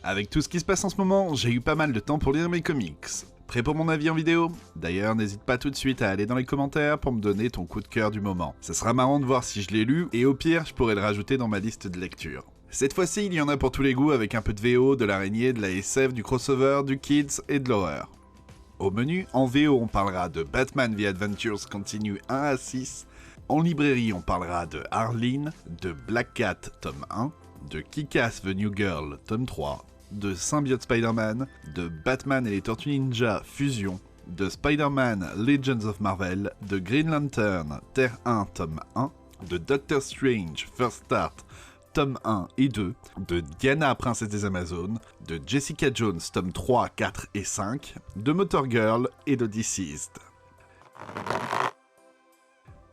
Avec tout ce qui se passe en ce moment, j'ai eu pas mal de temps pour lire mes comics. Prêt pour mon avis en vidéo? D'ailleurs, n'hésite pas tout de suite à aller dans les commentaires pour me donner ton coup de cœur du moment. Ça sera marrant de voir si je l'ai lu, et au pire, je pourrais le rajouter dans ma liste de lecture. Cette fois-ci, il y en a pour tous les goûts avec un peu de VO, de l'araignée, de la SF, du crossover, du kids et de l'horreur. Au menu, en VO, on parlera de Batman The Adventures Continue 1 à 6. En librairie, on parlera de Arline, de Black Cat tome 1, de Kick-Ass The New Girl tome 3, de Symbiote Spider-Man, de Batman et les Tortues Ninja Fusion, de Spider-Man Legends of Marvel, de Green Lantern Terre 1 tome 1, de Doctor Strange First Start tome 1 et 2, de Diana Princesse des Amazones, de Jessica Jones tome 3, 4 et 5, de Motor Girl et de Deceased.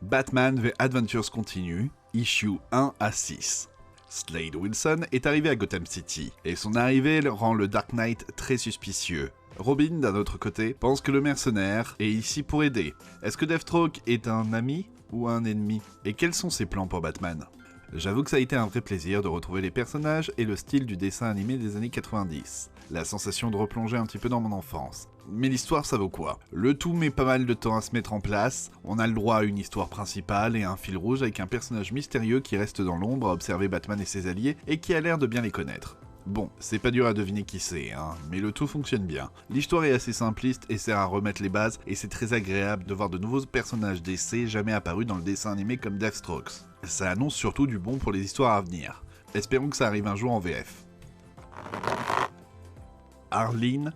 Batman The Adventures Continue, issue 1 à 6. Slade Wilson est arrivé à Gotham City, et son arrivée rend le Dark Knight très suspicieux. Robin, d'un autre côté, pense que le mercenaire est ici pour aider. Est-ce que Deathstroke est un ami ou un ennemi? Et quels sont ses plans pour Batman? J'avoue que ça a été un vrai plaisir de retrouver les personnages et le style du dessin animé des années 90. La sensation de replonger un petit peu dans mon enfance. Mais l'histoire, ça vaut quoi? Le tout met pas mal de temps à se mettre en place, on a le droit à une histoire principale et un fil rouge avec un personnage mystérieux qui reste dans l'ombre à observer Batman et ses alliés et qui a l'air de bien les connaître. Bon, c'est pas dur à deviner qui c'est, mais le tout fonctionne bien. L'histoire est assez simpliste et sert à remettre les bases, et c'est très agréable de voir de nouveaux personnages DC jamais apparus dans le dessin animé comme Deathstroke. Ça annonce surtout du bon pour les histoires à venir. Espérons que ça arrive un jour en VF. Arline.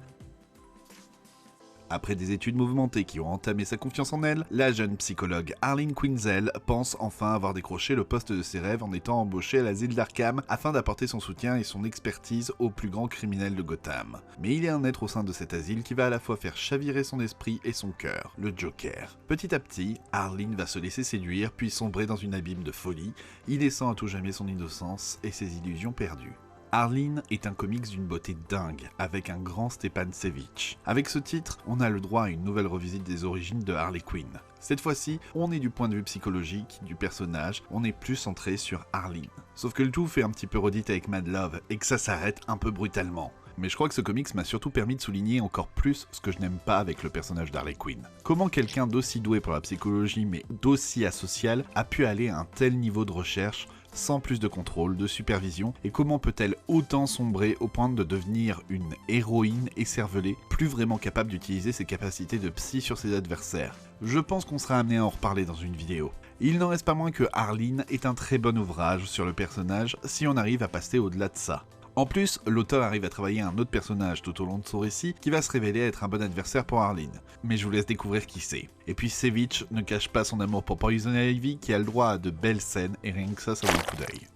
Après des études mouvementées qui ont entamé sa confiance en elle, la jeune psychologue Harleen Quinzel pense enfin avoir décroché le poste de ses rêves en étant embauchée à l'asile d'Arkham afin d'apporter son soutien et son expertise aux plus grands criminels de Gotham. Mais il y a un être au sein de cet asile qui va à la fois faire chavirer son esprit et son cœur, le Joker. Petit à petit, Harleen va se laisser séduire puis sombrer dans une abîme de folie, y laissant à tout jamais son innocence et ses illusions perdues. Arline est un comics d'une beauté dingue, avec un grand Stepan Savage. Avec ce titre, on a le droit à une nouvelle revisite des origines de Harley Quinn. Cette fois-ci, on est du point de vue psychologique du personnage, on est plus centré sur Arline. Sauf que le tout fait un petit peu redite avec Mad Love, et que ça s'arrête un peu brutalement. Mais je crois que ce comics m'a surtout permis de souligner encore plus ce que je n'aime pas avec le personnage d'Harley Quinn. Comment quelqu'un d'aussi doué pour la psychologie mais d'aussi asocial a pu aller à un tel niveau de recherche sans plus de contrôle, de supervision, et comment peut-elle autant sombrer au point de devenir une héroïne écervelée, plus vraiment capable d'utiliser ses capacités de psy sur ses adversaires? Je pense qu'on sera amené à en reparler dans une vidéo. Il n'en reste pas moins que Arline est un très bon ouvrage sur le personnage si on arrive à passer au-delà de ça. En plus, l'auteur arrive à travailler un autre personnage tout au long de son récit qui va se révéler être un bon adversaire pour Arline. Mais je vous laisse découvrir qui c'est. Et puis Savage ne cache pas son amour pour Poison Ivy qui a le droit à de belles scènes et rien que ça vaut le coup d'œil.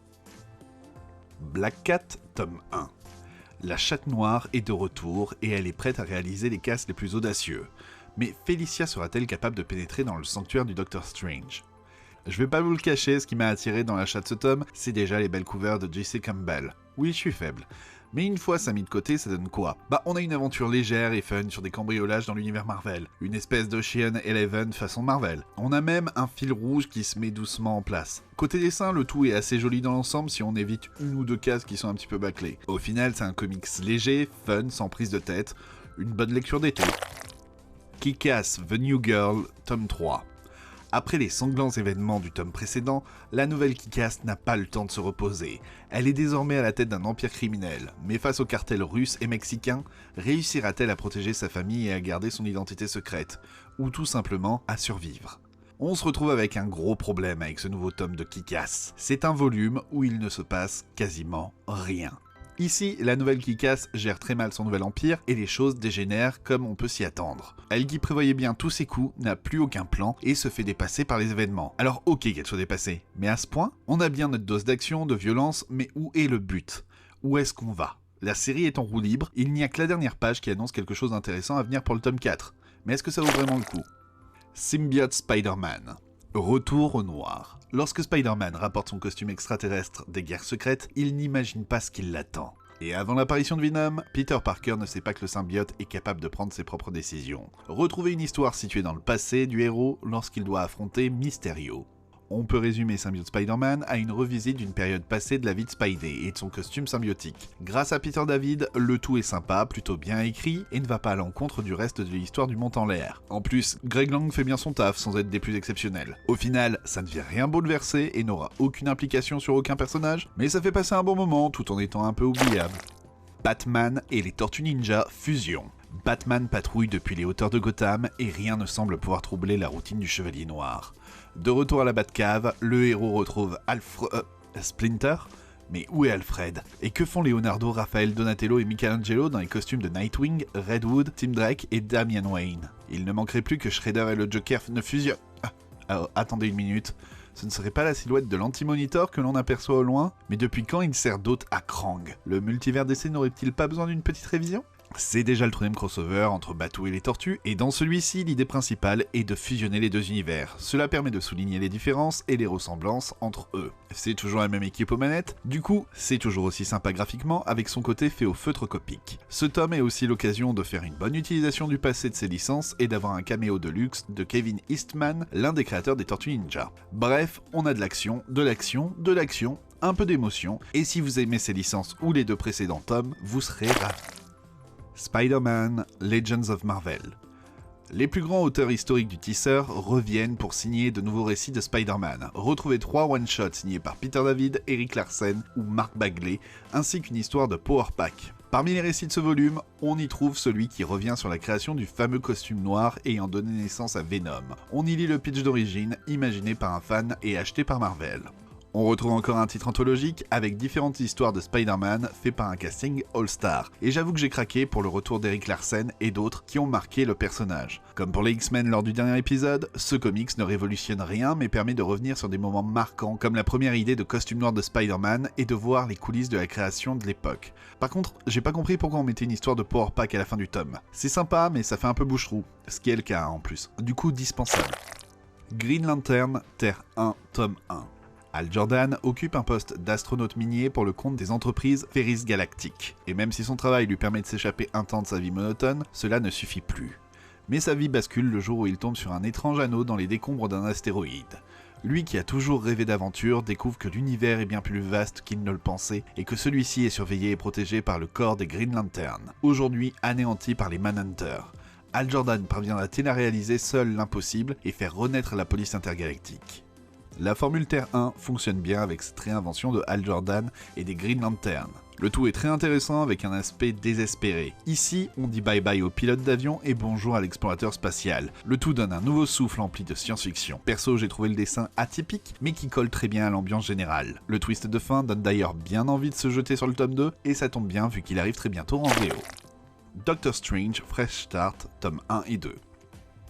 Black Cat, tome 1. La chatte noire est de retour et elle est prête à réaliser les castes les plus audacieux. Mais Felicia sera-t-elle capable de pénétrer dans le sanctuaire du Doctor Strange? Je vais pas vous le cacher, ce qui m'a attiré dans l'achat de ce tome, c'est déjà les belles couverts de J.C. Campbell. Oui, je suis faible. Mais une fois ça mis de côté, ça donne quoi? Bah, on a une aventure légère et fun sur des cambriolages dans l'univers Marvel. Une espèce d'Ocean Eleven façon Marvel. On a même un fil rouge qui se met doucement en place. Côté dessin, le tout est assez joli dans l'ensemble si on évite une ou deux cases qui sont un petit peu bâclées. Au final, c'est un comics léger, fun, sans prise de tête. Une bonne lecture d'été. Kick-Ass The New Girl, tome 3. Après les sanglants événements du tome précédent, la nouvelle Kick-Ass n'a pas le temps de se reposer. Elle est désormais à la tête d'un empire criminel, mais face aux cartels russes et mexicains, réussira-t-elle à protéger sa famille et à garder son identité secrète, ou tout simplement à survivre? On se retrouve avec un gros problème avec ce nouveau tome de Kick-Ass. C'est un volume où il ne se passe quasiment rien. Ici, la nouvelle Kick-Ass gère très mal son nouvel empire et les choses dégénèrent comme on peut s'y attendre. Elle qui prévoyait bien tous ses coups n'a plus aucun plan et se fait dépasser par les événements. Alors ok qu'elle soit dépassée, mais à ce point, on a bien notre dose d'action, de violence, mais où est le but? Où est-ce qu'on va? La série est en roue libre, il n'y a que la dernière page qui annonce quelque chose d'intéressant à venir pour le tome 4. Mais est-ce que ça vaut vraiment le coup? Symbiote Spider-Man. Retour au noir. Lorsque Spider-Man rapporte son costume extraterrestre des guerres secrètes, il n'imagine pas ce qui l'attend. Et avant l'apparition de Venom, Peter Parker ne sait pas que le symbiote est capable de prendre ses propres décisions. Retrouvez une histoire située dans le passé du héros lorsqu'il doit affronter Mysterio. On peut résumer Symbiote Spider-Man à une revisite d'une période passée de la vie de Spidey et de son costume symbiotique. Grâce à Peter David, le tout est sympa, plutôt bien écrit et ne va pas à l'encontre du reste de l'histoire du monde en l'air. En plus, Greg Lang fait bien son taf sans être des plus exceptionnels. Au final, ça ne vient rien bouleverser et n'aura aucune implication sur aucun personnage, mais ça fait passer un bon moment tout en étant un peu oubliable. Batman et les Tortues Ninja fusion. Batman patrouille depuis les hauteurs de Gotham et rien ne semble pouvoir troubler la routine du Chevalier Noir. De retour à la Batcave, le héros retrouve Splinter. Mais où est Alfred? Et que font Leonardo, Raphaël, Donatello et Michelangelo dans les costumes de Nightwing, Redwood, Tim Drake et Damian Wayne? Il ne manquerait plus que Shredder et le Joker ne fusionnent... attendez une minute. Ce ne serait pas la silhouette de l'Anti-Monitor que l'on aperçoit au loin? Mais depuis quand il sert d'hôte à Krang? Le multivers DC n'aurait-il pas besoin d'une petite révision? C'est déjà le 3e crossover entre Batou et les Tortues, et dans celui-ci, l'idée principale est de fusionner les deux univers. Cela permet de souligner les différences et les ressemblances entre eux. C'est toujours la même équipe aux manettes, du coup, c'est toujours aussi sympa graphiquement avec son côté fait au feutre copique. Ce tome est aussi l'occasion de faire une bonne utilisation du passé de ses licences et d'avoir un caméo de luxe de Kevin Eastman, l'un des créateurs des Tortues Ninja. Bref, on a de l'action, un peu d'émotion, et si vous aimez ces licences ou les deux précédents tomes, vous serez ravis. Spider-Man Legends of Marvel. Les plus grands auteurs historiques du teaser reviennent pour signer de nouveaux récits de Spider-Man. Retrouvez 3 one-shots signés par Peter David, Eric Larsen ou Mark Bagley, ainsi qu'une histoire de Power Pack. Parmi les récits de ce volume, on y trouve celui qui revient sur la création du fameux costume noir ayant donné naissance à Venom. On y lit le pitch d'origine, imaginé par un fan et acheté par Marvel. On retrouve encore un titre anthologique avec différentes histoires de Spider-Man fait par un casting all-star. Et j'avoue que j'ai craqué pour le retour d'Eric Larsen et d'autres qui ont marqué le personnage. Comme pour les X-Men lors du dernier épisode, ce comics ne révolutionne rien mais permet de revenir sur des moments marquants comme la première idée de costume noir de Spider-Man et de voir les coulisses de la création de l'époque. Par contre, j'ai pas compris pourquoi on mettait une histoire de Power Pack à la fin du tome. C'est sympa mais ça fait un peu bouche-trou, ce qui est le cas en plus. Du coup dispensable. Green Lantern, Terre 1, tome 1. Hal Jordan occupe un poste d'astronaute minier pour le compte des entreprises Ferris Galactic. Et même si son travail lui permet de s'échapper un temps de sa vie monotone, cela ne suffit plus. Mais sa vie bascule le jour où il tombe sur un étrange anneau dans les décombres d'un astéroïde. Lui qui a toujours rêvé d'aventure découvre que l'univers est bien plus vaste qu'il ne le pensait et que celui-ci est surveillé et protégé par le corps des Green Lantern, aujourd'hui anéanti par les Manhunters. Hal Jordan parviendra-t-il à réaliser seul l'impossible et faire renaître la police intergalactique? La formule Terre 1 fonctionne bien avec cette réinvention de Hal Jordan et des Green Lantern. Le tout est très intéressant avec un aspect désespéré. Ici, on dit bye bye au pilote d'avion et bonjour à l'explorateur spatial. Le tout donne un nouveau souffle empli de science-fiction. Perso, j'ai trouvé le dessin atypique, mais qui colle très bien à l'ambiance générale. Le twist de fin donne d'ailleurs bien envie de se jeter sur le tome 2, et ça tombe bien vu qu'il arrive très bientôt en VO. Doctor Strange Fresh Start, tome 1 et 2.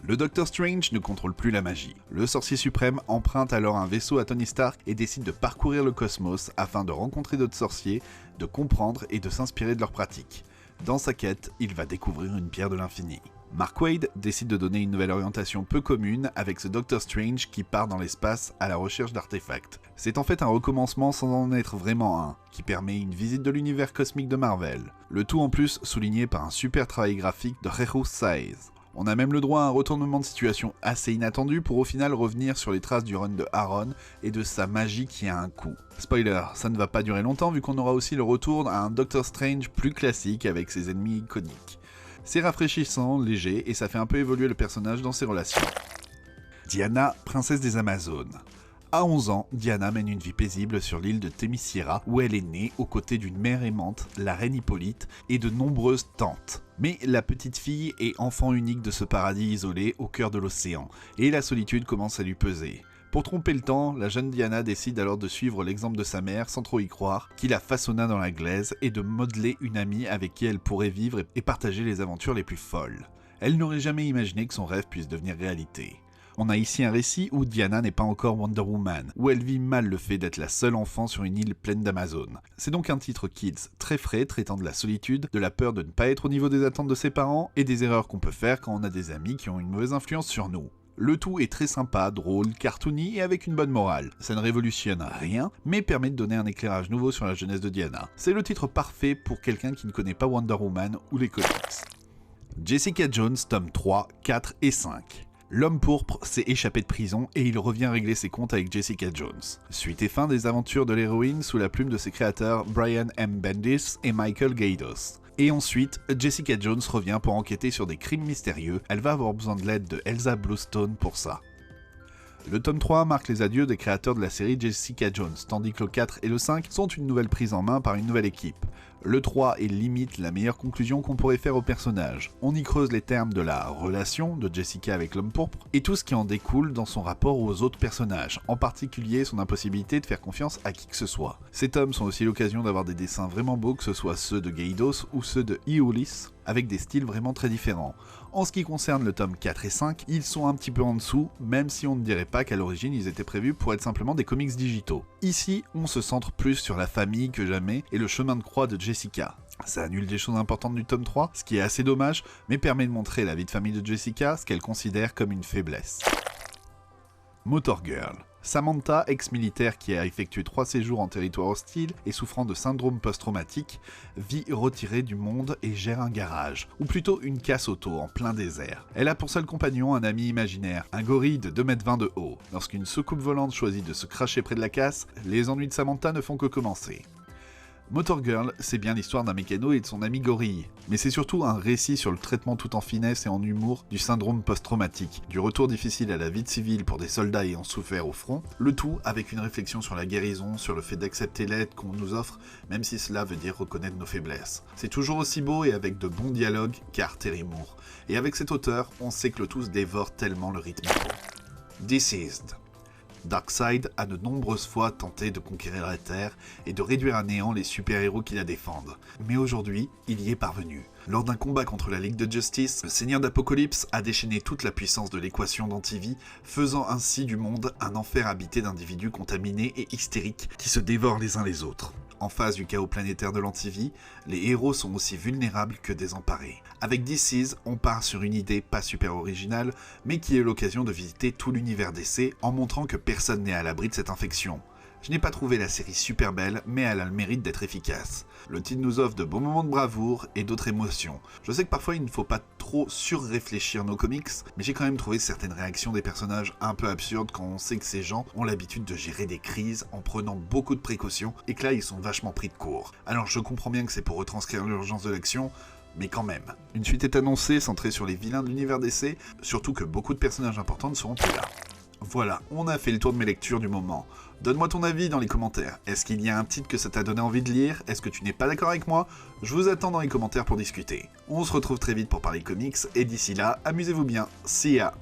Le Docteur Strange ne contrôle plus la magie. Le sorcier suprême emprunte alors un vaisseau à Tony Stark et décide de parcourir le cosmos afin de rencontrer d'autres sorciers, de comprendre et de s'inspirer de leurs pratiques. Dans sa quête, il va découvrir une pierre de l'infini. Mark Waid décide de donner une nouvelle orientation peu commune avec ce Doctor Strange qui part dans l'espace à la recherche d'artefacts. C'est en fait un recommencement sans en être vraiment un, qui permet une visite de l'univers cosmique de Marvel. Le tout en plus souligné par un super travail graphique de Rejo Saez. On a même le droit à un retournement de situation assez inattendu pour au final revenir sur les traces du run de Aaron et de sa magie qui a un coût. Spoiler, ça ne va pas durer longtemps vu qu'on aura aussi le retour à un Doctor Strange plus classique avec ses ennemis iconiques. C'est rafraîchissant, léger et ça fait un peu évoluer le personnage dans ses relations. Diana, princesse des Amazones. À 11 ans, Diana mène une vie paisible sur l'île de Themyscira où elle est née aux côtés d'une mère aimante, la reine Hippolyte, et de nombreuses tantes. Mais la petite fille est enfant unique de ce paradis isolé au cœur de l'océan, et la solitude commence à lui peser. Pour tromper le temps, la jeune Diana décide alors de suivre l'exemple de sa mère sans trop y croire, qui la façonna dans la glaise, et de modeler une amie avec qui elle pourrait vivre et partager les aventures les plus folles. Elle n'aurait jamais imaginé que son rêve puisse devenir réalité. On a ici un récit où Diana n'est pas encore Wonder Woman, où elle vit mal le fait d'être la seule enfant sur une île pleine d'Amazones. C'est donc un titre kids très frais traitant de la solitude, de la peur de ne pas être au niveau des attentes de ses parents et des erreurs qu'on peut faire quand on a des amis qui ont une mauvaise influence sur nous. Le tout est très sympa, drôle, cartoony et avec une bonne morale. Ça ne révolutionne rien, mais permet de donner un éclairage nouveau sur la jeunesse de Diana. C'est le titre parfait pour quelqu'un qui ne connaît pas Wonder Woman ou les comics. Jessica Jones, tome 3, 4 et 5. L'homme pourpre s'est échappé de prison et il revient régler ses comptes avec Jessica Jones. Suite et fin des aventures de l'héroïne sous la plume de ses créateurs Brian M. Bendis et Michael Gaydos. Et ensuite, Jessica Jones revient pour enquêter sur des crimes mystérieux, elle va avoir besoin de l'aide de Elsa Bluestone pour ça. Le tome 3 marque les adieux des créateurs de la série Jessica Jones, tandis que le 4 et le 5 sont une nouvelle prise en main par une nouvelle équipe. Le 3 est limite la meilleure conclusion qu'on pourrait faire au personnage. On y creuse les termes de la relation de Jessica avec l'homme pourpre et tout ce qui en découle dans son rapport aux autres personnages, en particulier son impossibilité de faire confiance à qui que ce soit. Ces tomes sont aussi l'occasion d'avoir des dessins vraiment beaux, que ce soit ceux de Gaydos ou ceux de Iulis, avec des styles vraiment très différents. En ce qui concerne le tome 4 et 5, ils sont un petit peu en dessous, même si on ne dirait pas qu'à l'origine ils étaient prévus pour être simplement des comics digitaux. Ici, on se centre plus sur la famille que jamais et le chemin de croix de Jessica. Ça annule des choses importantes du tome 3, ce qui est assez dommage, mais permet de montrer la vie de famille de Jessica, ce qu'elle considère comme une faiblesse. Motor Girl. Samantha, ex-militaire qui a effectué 3 séjours en territoire hostile et souffrant de syndrome post-traumatique, vit retirée du monde et gère un garage, ou plutôt une casse auto en plein désert. Elle a pour seul compagnon un ami imaginaire, un gorille de 2,20 m de haut. Lorsqu'une soucoupe volante choisit de se cracher près de la casse, les ennuis de Samantha ne font que commencer. Motor Girl, c'est bien l'histoire d'un mécano et de son ami gorille, mais c'est surtout un récit sur le traitement tout en finesse et en humour du syndrome post-traumatique, du retour difficile à la vie de civil pour des soldats ayant souffert au front, le tout avec une réflexion sur la guérison, sur le fait d'accepter l'aide qu'on nous offre, même si cela veut dire reconnaître nos faiblesses. C'est toujours aussi beau et avec de bons dialogues, car Terry Moore. Et avec cet auteur, on sait que le tous dévore tellement le rythme. Deceased. Darkseid a de nombreuses fois tenté de conquérir la Terre et de réduire à néant les super-héros qui la défendent. Mais aujourd'hui, il y est parvenu. Lors d'un combat contre la Ligue de Justice, le Seigneur d'Apocalypse a déchaîné toute la puissance de l'équation d'Antivie, faisant ainsi du monde un enfer habité d'individus contaminés et hystériques qui se dévorent les uns les autres. En face du chaos planétaire de l'Antivie, les héros sont aussi vulnérables que désemparés. Avec DC's, on part sur une idée pas super originale, mais qui est l'occasion de visiter tout l'univers DC en montrant que personne n'est à l'abri de cette infection. Je n'ai pas trouvé la série super belle, mais elle a le mérite d'être efficace. Le titre nous offre de bons moments de bravoure et d'autres émotions. Je sais que parfois il ne faut pas trop surréfléchir nos comics, mais j'ai quand même trouvé certaines réactions des personnages un peu absurdes quand on sait que ces gens ont l'habitude de gérer des crises en prenant beaucoup de précautions et que là ils sont vachement pris de court. Alors je comprends bien que c'est pour retranscrire l'urgence de l'action, mais quand même. Une suite est annoncée centrée sur les vilains de l'univers DC, surtout que beaucoup de personnages importants ne seront plus là. Voilà, on a fait le tour de mes lectures du moment. Donne-moi ton avis dans les commentaires. Est-ce qu'il y a un titre que ça t'a donné envie de lire? Est-ce que tu n'es pas d'accord avec moi? Je vous attends dans les commentaires pour discuter. On se retrouve très vite pour parler comics, et d'ici là, amusez-vous bien. See ya!